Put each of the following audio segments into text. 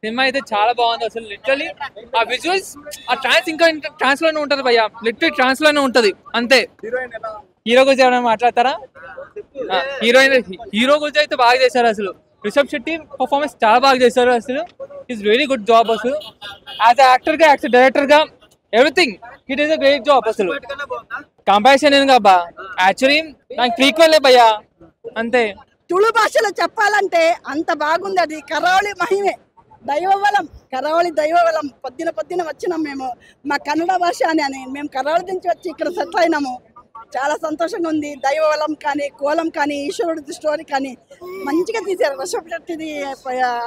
Cinema అయితే చాలా బాగుంది అసలు. లిటరలీ ఆ విజువల్స్, ఆ ట్రాన్స్ ఇంకా ట్రాన్స్ లోనే ఉంటది భయ్య, లిటరలీ ట్రాన్స్ లోనే ఉంటది అంతే. హీరో గురించి ఏమైనా మాట్లాడతారా? హీరోయిన్, హీరో గురించి అయితే బాగా చేశారు అసలు. రిషబ్ శెట్టి పర్ఫార్మెన్స్ చాలా బాగా చేశారు అసలు. ఈస్ వెరీ గుడ్ జాబ్ అసలు. యాజ్ యాక్టర్ గా, యాజ్ డైరెక్టర్ గా, everything it is a great job అసలు. కంపారిజన్ ఏం కాబా, యాక్చువల్లీ నాకు ప్రీక్వెల్ భయ్యా అంతే. తుళు భాషలో చెప్పాలంటే అంత బాగుంది. అది కరావళి మహిమే, దైవబలం, కరావళి దైవబలం. పొద్దున వచ్చినాం మేము, మా కన్నడ భాష అని మేము కరావళి నుంచి వచ్చి ఇక్కడ సెటిల్ అయినాము. చాలా సంతోషంగా ఉంది. దైవబలం కానీ, కోలం కానీ, ఈశ్వరుడి స్టోరీ కానీ మంచిగా తీశారు. రిషబ్ శెట్టిది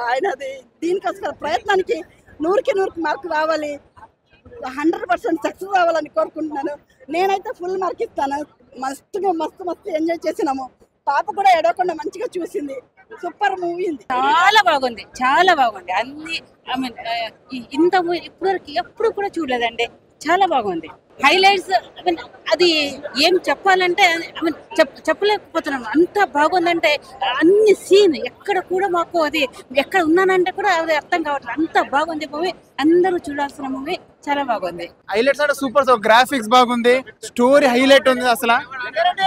ఆయనది దీనికోసం ప్రయత్నానికి 100కి 100 మార్కు రావాలి, 100% సక్సెస్ రావాలని కోరుకుంటున్నాను. నేనైతే ఫుల్ మార్క్ ఇస్తాను. మస్తు ఎంజాయ్ చేసినాము. పాప కూడా ఎడవకుండా మంచిగా చూసింది. సూపర్ మూవీ ఉంది, చాలా బాగుంది, చాలా బాగుంది. అన్ని ఐ మీన్ ఇంత ఇప్పటివరకు ఎప్పుడు కూడా చూడలేదండి. చాలా బాగుంది. హైలైట్స్ అది ఏం చెప్పాలంటే చెప్పలేకపోతున్నాం. అంత బాగుందంటే అన్ని సీన్ ఎక్కడ కూడా మాకు అది ఎక్కడ ఉన్నానంటే కూడా అది అర్థం కావట్లేదు. అంత బాగుంది మూవీ. అందరూ చూడాల్సిన మూవీ. చాలా బాగుంది. హైలైట్స్ అంటే సూపర్ సార్. గ్రాఫిక్స్ బాగుంది, స్టోరీ హైలైట్ ఉంది. అసలు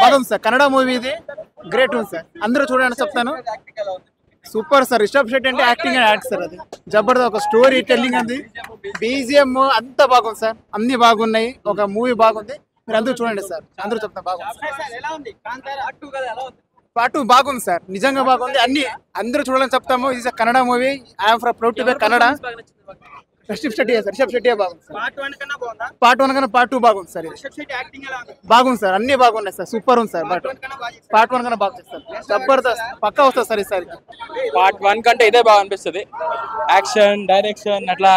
బాగుంది సార్. కన్నడ మూవీ ఇది, గ్రేట్ ఉంది సార్. అందరూ చూడండి చెప్తాను. Super sir. రిషబ్ శెట్టి అంటే యాక్టింగ్ అండ్ యాక్ట్ సార్. అది జబర్దస్త్. ఒక స్టోరీ టెల్లింగ్ ఉంది, బీజిఎం అంతా బాగుంది సార్. అన్ని బాగున్నాయి. ఒక మూవీ బాగుంది. మీరు అందరూ చూడండి సార్. అందరూ చెప్తాను బాగుంది. పార్ట్ 2 బాగుంది సార్, నిజంగా బాగుంది. అన్ని అందరూ చూడాలని చెప్తాము. ఇది Kannada movie. I am from proud to be Kannada. Rishab Shetty sir. Rishab Shetty బాగుంది సార్. పార్ట్ 1 కన్నా పార్ట్ 2 బాగుంది సార్. బాగుంది సార్. అన్ని బాగున్నాయి సార్. సూపర్ ఉంది సార్. పార్ట్ 1 కన్నా బాగుంది సార్. జబర్దస్త్. పక్కా వస్తుంది సార్ ఈసారి. పార్ట్ 1 కంటే ఇదే బాగా అనిపిస్తుంది. యాక్షన్, డైరెక్షన్, అట్లా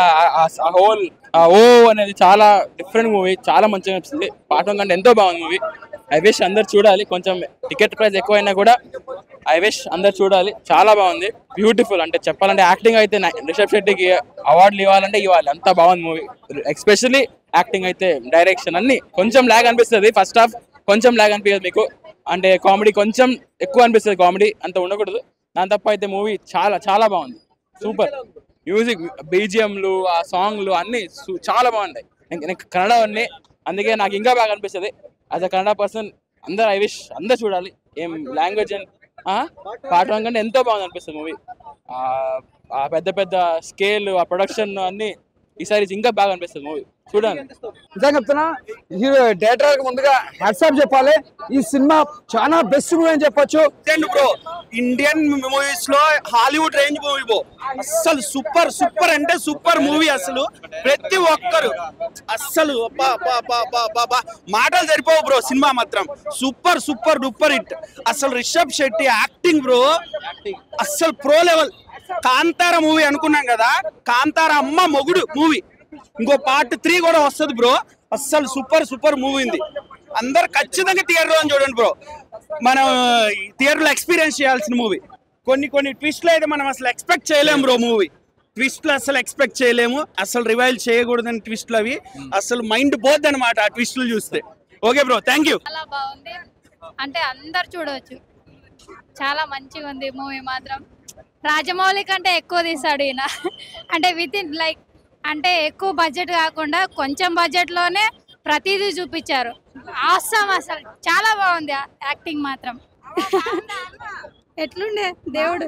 హోల్ ఓ అనేది చాలా డిఫరెంట్ మూవీ. చాలా మంచిగా అనిపిస్తుంది. పార్ట్ 1 కంటే ఎంతో బాగుంది మూవీ. ఐ విష్ అందరు చూడాలి. కొంచెం టికెట్ ప్రైస్ ఎక్కువైనా కూడా ఐ విష్ అందరు చూడాలి. చాలా బాగుంది. బ్యూటిఫుల్. అంటే చెప్పాలంటే యాక్టింగ్ అయితే రిషబ్ శెట్టికి అవార్డులు ఇవ్వాలంటే ఇవ్వాలి, అంత బాగుంది మూవీ. ఎస్పెషల్లీ యాక్టింగ్ అయితే, డైరెక్షన్ అన్ని. కొంచెం లాగ్ అనిపిస్తుంది ఫస్ట్ హాఫ్, కొంచెం లాగ్ అనిపించదు మీకు. అంటే కామెడీ కొంచెం ఎక్కువ అనిపిస్తుంది. కామెడీ అంత ఉండకూడదు. దాని తప్ప అయితే మూవీ చాలా చాలా బాగుంది. సూపర్. మ్యూజిక్, బీజిఎంలు, ఆ సాంగ్లు అన్ని చాలా బాగుంటాయి. కన్నడ అన్ని, అందుకే నాకు ఇంకా బాగా అనిపిస్తుంది. యాజ్ అ కన్నడ పర్సన్ అందరు ఐ విష్ అందరు చూడాలి. ఏం లాంగ్వేజ్ అండ్ పార్ట్ 1 కంటే ఎంతో బాగుంది అనిపిస్తుంది మూవీ. ఆ పెద్ద పెద్ద స్కేల్, ఆ ప్రొడక్షన్ అన్ని ఈసారి ఇంకా బాగా అనిపిస్తుంది మూవీ. చూడండి. నిజంగా చెప్తున్నా, హీరో డైరెక్టర్ ముందుగా హ్యాట్సాప్ చెప్పాలి. ఈ సినిమా చాలా బెస్ట్ మూవీ అని చెప్పొచ్చు. బ్రో, ఇండియన్ మూవీస్ లో హాలీవుడ్ రేంజ్ మూవీ బ్రో. అస్సలు సూపర్ సూపర్ అంటే సూపర్ మూవీ. అసలు ప్రతి ఒక్కరు అస్సలు మాటలు సరిపోవు బ్రో. సినిమా మాత్రం సూపర్ సూపర్ డూపర్ హిట్. అసలు రిషబ్ శెట్టి యాక్టింగ్ బ్రో అస్సలు ప్రో లెవెల్. కాంతార మూవీ అనుకున్నాం కదా, కాంతార అమ్మ మొగుడు మూవీ. ఇంకో పార్ట్ 3 కూడా వస్తుంది బ్రో. అస్సలు సూపర్ సూపర్ మూవీ ఉంది. అందరు ఖచ్చితంగా థియేటర్లో చూడండి బ్రో. మనం థియేటర్లో ఎక్స్పీరియన్స్ చేయాల్సిన మూవీ. కొన్ని ట్విస్ట్లు అయితే మనం అసలు ఎక్స్పెక్ట్ చేయలేము బ్రో. మూవీ ట్విస్ట్లు అసలు ఎక్స్పెక్ట్ చేయలేము. అసలు రివైల్ చేయకూడదని ట్విస్ట్లు అవి. అసలు మైండ్ పోద్ది అనమాట ఆ ట్విస్టులు చూస్తే. Okay bro, thank you. చాలా బాగుంది. అంటే అందరు చూడవచ్చు. చాలా మంచిగా ఉంది మూవీ మాత్రం. రాజమౌళి కంటే ఎక్కువ తీసాడు ఈయన. అంటే విత్ ఇన్ లైక్, అంటే ఎక్కువ బడ్జెట్ కాకుండా కొంచెం బడ్జెట్ లోనే ప్రతిదీ చూపించారు. ఆసమ్. అసలు చాలా బాగుంది యాక్టింగ్ మాత్రం. ఎట్లుండే దేవుడు.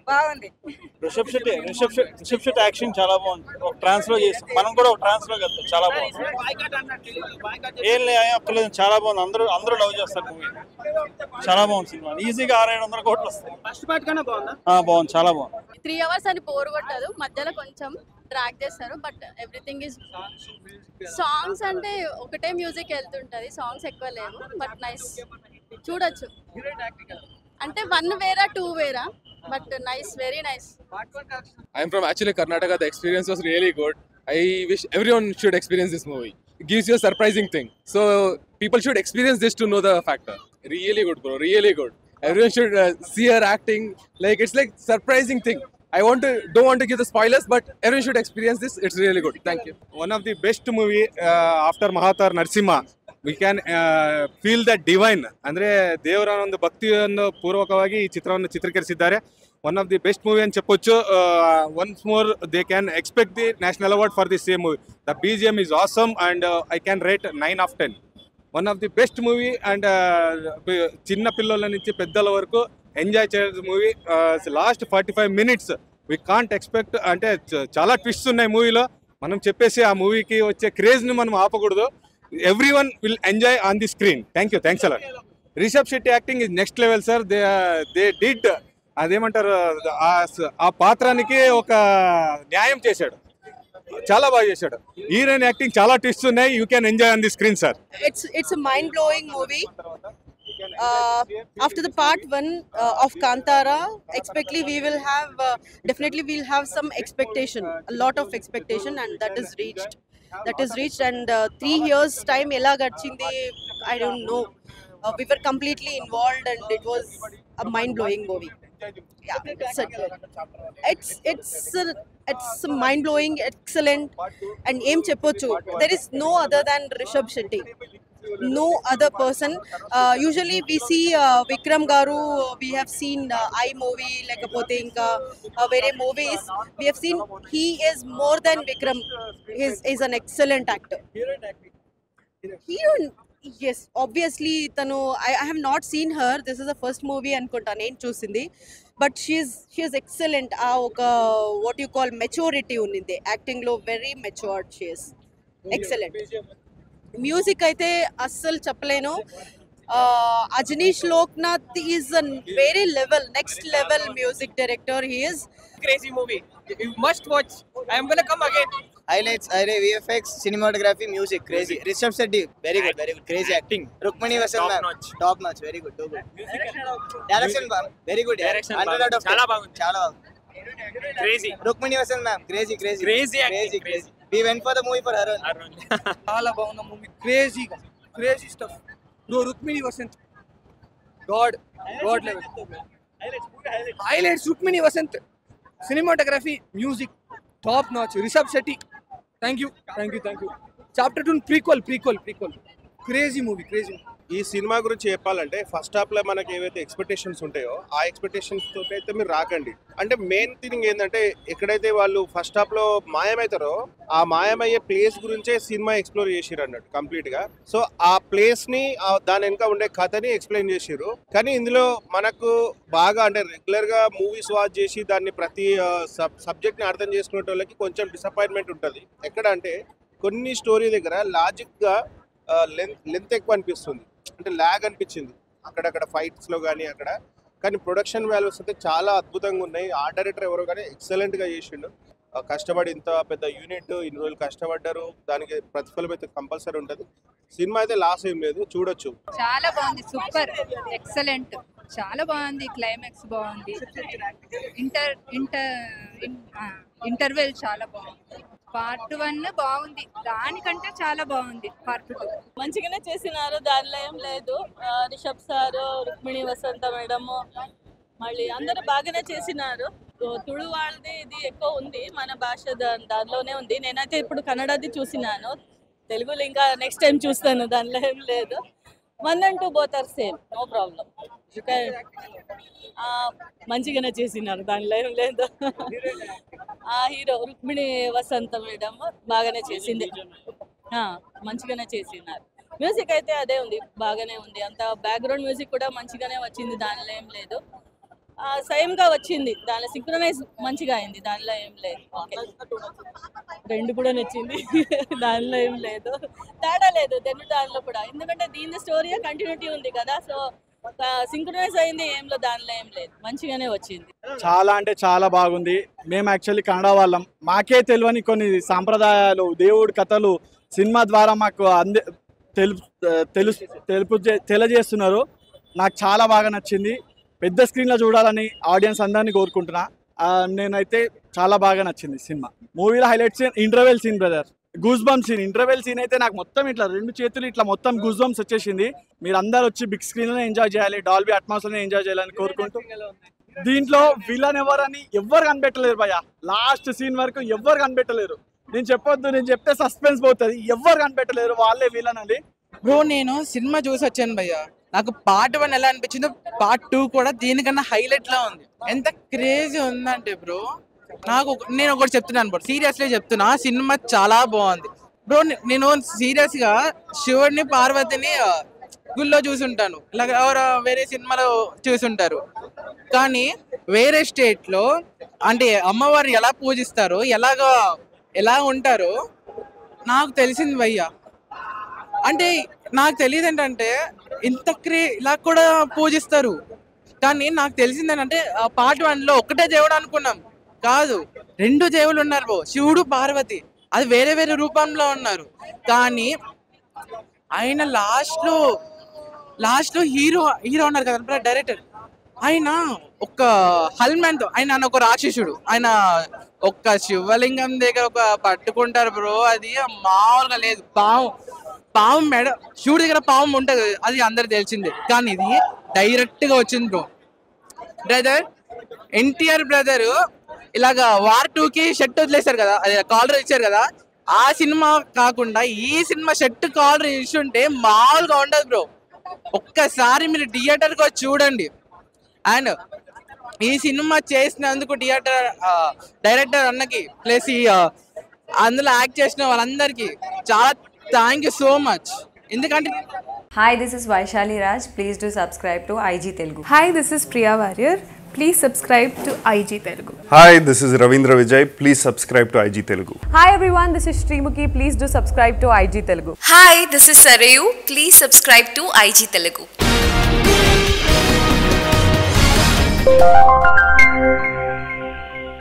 బాగుంది. రిషబ్ శెట్టి యాక్షన్ చాలా బాగుంది. ఒక ట్రాన్స్ఫర్ చేసి మనం కూడా ఒక ట్రాన్స్ఫర్ వెళ్తాం. చాలా బాగుంది. ఏం లేదు, చాలా బాగుంది. అందరూ లవ్ చేస్తారు మూవీ. చాలా బాగుంది సినిమా. ఈజీగా 600-700 కోట్లు వస్తాయి. ఫస్ట్ పార్ట్ కన్నా బాగుందా? బాగుంది, చాలా బాగుంది. 3 hours అని బోర్ కొట్టదు. మధ్యలో కొంచెం ట్రాక్ చేస్తారు, బట్ ఎవ్రీథింగ్ ఇస్. సాంగ్స్ అంటే ఒకటే మ్యూజిక్ వెళ్తుంటది, సాంగ్స్ ఎక్కువ లేవు, బట్ నైస్, చూడొచ్చు. అంటే 1 వేరా 2 వేరా, but nice, very nice. I'm from actually Karnataka. The experience was really good. I wish everyone should experience this movie. It gives you a surprising thing. So people should experience this to know the factor. Really good, bro. Really good. Everyone should see her acting. Like it's like surprising thing. Don't want to give the spoilers, but everyone should experience this. It's really good. Thank you. One of the best movie after Mahatar Narsimha. We can feel the divine. ಅಂದ್ರೆ ದೇವರ ಒಂದು ಭಕ್ತಿಯನ್ನು ಪೂರ್ವಕವಾಗಿ ಈ ಚಿತ್ರವನ್ನು ಚಿತ್ರೀಕರಿಸಿದ್ದಾರೆ. One of the best movie అని చెప్పొచ్చు. Once more they can expect the national award for the same movie. The BGM is awesome and I can rate 9/10. One of the best movie and చిన్న పిల్లల నుంచి పెద్దల వరకు enjoy చేసే movie. Last 45 minutes we can't expect, అంటే చాలా twists ఉన్నాయి మూవీలో. మనం చెప్పేసి ఆ మూవీకి వచ్చే క్రేజ్ని మనం ఆపకూడదు. Everyone will enjoy on the screen. Thanks a lot. Rishab Shetty acting is next level sir. They did అదేమంటారు, ఆ పాత్రానికి ఒక న్యాయం చేశాడు, చాలా బాగా చేశాడు. హీరోయిన్ యాక్టింగ్ చాలా ట్విస్ట్ ఉన్నాయి. You can enjoy on the screen sir. It's a mind blowing movie. After the part 1 of Kantara, definitely we'll have some expectation, a lot of expectation, and that is reached. And 3 years time ela gachindi, I don't know. We were completely involved and it was a mind blowing movie. Yeah, it's mind blowing, excellent, and aim cheppochu. There is no other than Rishabh Shetty. No other person. Usually we see Vikram Garu, we have seen I movie, lekapothe inka vere movies. We have seen he is more than Vikram. He is an excellent actor. Heroine, yes, obviously tanu I have not seen her. This is the first movie anukunta nenu chusindi, but she is excellent. What you call maturity unindi acting lo, very matured she is. Excellent. Music అయితే అస్సలు చెప్పలేను. Ajnish Loknath is a very level, next level music director. He is crazy movie. You must watch. I am gonna come again. Highlights, VFX, cinematography, music, crazy. Rishabh Shetty, very good, crazy acting. Rukmini Vasan ma'am, top notch, very good, too good. Direction very good. Direction 100 out of 10. Chala bagundi. Crazy. Rukmini Vasan ma'am, crazy acting. We went for the movie for her. చాలా బాగుంది movie. Crazy stuff bro. Rukmini Vasanth god level. Highlights Rukmini Vasanth, cinematography, music top notch. Rishab Shetty, thank you. Chapter 2 prequel. Crazy movie. ఈ సినిమా గురించి చెప్పాలంటే first half లో మనకి ఏవైతే expectations ఉంటాయో ఆ ఎక్స్పెక్టేషన్స్ తో అయితే మీరు రాకండి. అంటే మెయిన్ థింగ్ ఏంటంటే ఎక్కడైతే వాళ్ళు ఫస్ట్ హాఫ్ లో మాయమవుతారో ఆ మాయమయ్యే ప్లేస్ గురించే సినిమా ఎక్స్ప్లోర్ చేసిరు అన్నట్టు కంప్లీట్ గా. సో ఆ ప్లేస్ ని దాని వెనుక ఉండే కథని ఎక్స్ప్లెయిన్ చేసిరు. కానీ ఇందులో మనకు బాగా అంటే రెగ్యులర్ గా మూవీస్ వాచ్ చేసి దాన్ని ప్రతి సబ్జెక్ట్ ని అర్థం చేసుకునే వాళ్ళకి కొంచెం డిసప్పాయింట్మెంట్ ఉంటుంది. ఎక్కడ అంటే కొన్ని స్టోరీ దగ్గర లాజిక్ గా లెంత్ ఎక్కువ అనిపిస్తుంది, అంటే ల్యాగ్ అనిపించింది అక్కడక్కడ ఫైట్స్ లో కానీ అక్కడ. కానీ ప్రొడక్షన్ వాల్యూస్ అయితే చాలా అద్భుతంగా ఉన్నాయి. ఆ డైరెక్టర్ ఎవరో కానీ ఎక్సలెంట్ గా చేసిండు. కష్టపడి ఇంత పెద్ద యూనిట్ ఇన్ని రోజులు కష్టపడ్డారు, దానికి ప్రతిఫలం అయితే కంపల్సరీ ఉంటుంది. సినిమా అయితే లాస్ ఏం లేదు, చూడొచ్చు. చాలా బాగుంది, సూపర్, ఎక్సలెంట్, చాలా బాగుంది. క్లైమాక్స్ బాగుంది. ఇంటర్వెల్ చాలా బాగుంది. పార్ట్ 1 బాగుంది, దానికంటే చాలా బాగుంది పార్ట్ 2. మంచిగానే చేసినారు, దానిలో ఏం లేదు. రిషబ్ సారు, రుక్మిణి వసంత మేడము, మళ్ళీ అందరూ బాగానే చేసినారు. తుళు వాళ్ళది ఇది ఎక్కువ ఉంది, మన భాష దానిలోనే ఉంది. నేనైతే ఇప్పుడు కన్నడది చూసినాను, తెలుగులో ఇంకా నెక్స్ట్ టైం చూస్తాను, దానిలో ఏం లేదు. 1 and 2 both are same, no problem. మంచిగానే చేసినారు, దానిలో ఏం లేదు. ఆ హీరో రుక్మిణి వసంత మేడం బాగానే చేసింది, మంచిగానే చేసినారు. మ్యూజిక్ అయితే అదే ఉంది, బాగానే ఉంది. అంత బ్యాక్గ్రౌండ్ మ్యూజిక్ కూడా మంచిగానే వచ్చింది, దానిలో ఏం లేదు. సేమ్ గా వచ్చింది, దానిలో సింక్రనైజ్ మంచిగా అయింది, దానిలో ఏం లేదు. ఓకే, 2 కూడా నచ్చింది, దానిలో ఏం లేదు, తేడా లేదు దానిలో కూడా. ఎందుకంటే దీని స్టోరీ కంటిన్యూటీ ఉంది కదా, సో సింక్రనైజ్ అయింది, ఏంలో దానిలో ఏం లేదు, మంచిగానే వచ్చింది. చాలా అంటే చాలా బాగుంది. మేము యాక్చువల్లీ కన్నడ వాళ్ళం, మాకే తెలియని కొన్ని సాంప్రదాయాలు, దేవుడి కథలు సినిమా ద్వారా మాకు తెలియజేస్తున్నారు. నాకు చాలా బాగా నచ్చింది. పెద్ద స్క్రీన్లో చూడాలని ఆడియన్స్ అందరినీ కోరుకుంటున్నా. నేనైతే చాలా బాగా నచ్చింది సినిమా. మూవీలో highlight scene interval scene brother, goose bump scene. Interval scene అయితే నాకు మొత్తం ఇట్లా 2 చేతులు ఇట్లా మొత్తం గూస్ బంప్స్ వచ్చేసింది. మీరు అందరు వచ్చి బిగ్ స్క్రీన్లోనే ఎంజాయ్ చేయాలి, డాల్బీ అట్మాస్లోనే ఎంజాయ్ చేయాలని కోరుకుంటూ. దీంట్లో విలన్ ఎవరని ఎవ్వరు కనిపెట్టలేరు భయ్య, లాస్ట్ సీన్ వరకు ఎవ్వరు కనిపెట్టలేరు. నేను చెప్పొద్దు, నేను చెప్తే సస్పెన్స్ పోతుంది, ఎవ్వరు కనిపెట్టలేరు, వాళ్ళే విలన్ అని. బ్రో నేను సినిమా చూసి వచ్చాను భయ్య, నాకు పార్ట్ 1 ఎలా అనిపించిందో పార్ట్ 2 కూడా దీనికన్నా హైలైట్ లా ఉంది. ఎంత క్రేజీ ఉందంటే బ్రో, నేను ఒకటి చెప్తున్నాను బ్రో, సీరియస్లీ చెప్తున్నా, సినిమా చాలా బాగుంది బ్రో. నేను సీరియస్ గా శివుడిని పార్వతిని గుళ్ళో చూసుంటాను, ఇలా వేరే సినిమాలో చూసుంటారు, కానీ వేరే స్టేట్ లో అంటే అమ్మవారిని ఎలా పూజిస్తారో ఎలా ఉంటారో నాకు తెలిసింది భయ్యా. అంటే నాకు తెలియదు ఏంటంటే ఇలా కూడా పూజిస్తారు, కానీ నాకు తెలిసింది ఏంటంటే పార్ట్ 1లో ఒకటే దేవుడు అనుకున్నాం, కాదు 2 దేవుళ్ళు ఉన్నారు బ్రో, శివుడు పార్వతి. అది వేరే వేరే రూపంలో ఉన్నారు, కానీ ఆయన లాస్ట్ లో హీరో ఉన్నారు కదా డైరెక్టర్, ఆయన ఒక హల్మాన్ తో, ఆయన ఒక రాక్షసుడు, ఆయన ఒక్క శివలింగం దగ్గర పట్టుకుంటారు బ్రో, అది మామూలుగా లేదు. పాము మెడ, శివుడి దగ్గర పాము ఉంటది, అది అందరికి తెలిసిందే, కానీ ఇది డైరెక్ట్ గా వచ్చింది బ్రో. బ్రదర్ ఎన్టీఆర్ బ్రదర్ ఇలాగా వార్ 2కి షర్ట్ వదిలేశారు కదా, అది కాలర్ ఇచ్చారు కదా, ఆ సినిమా కాకుండా ఈ సినిమా షర్ట్ కాలర్ ఇచ్చుంటే మామూలుగా ఉండదు బ్రో. ఒక్కసారి మీరు థియేటర్ కి చూడండి. అండ్ ఈ సినిమా చేసినందుకు డైరెక్టర్ అన్నకి ప్లస్ అందులో యాక్ట్ చేసిన వాళ్ళందరికీ చాలా థ్యాంక్ యూ సో మచ్. ఎందుకంటే Hi, this is Vaishali Raj. Please do subscribe to IG Telugu. Hi, this is Priya Warrior. Please subscribe to IG Telugu. Hi, this is Ravindra Vijay. Please subscribe to IG Telugu. Hi everyone, this is Srimuki. Please do subscribe to IG Telugu. Hi, this is Sarayu. Please subscribe to IG Telugu.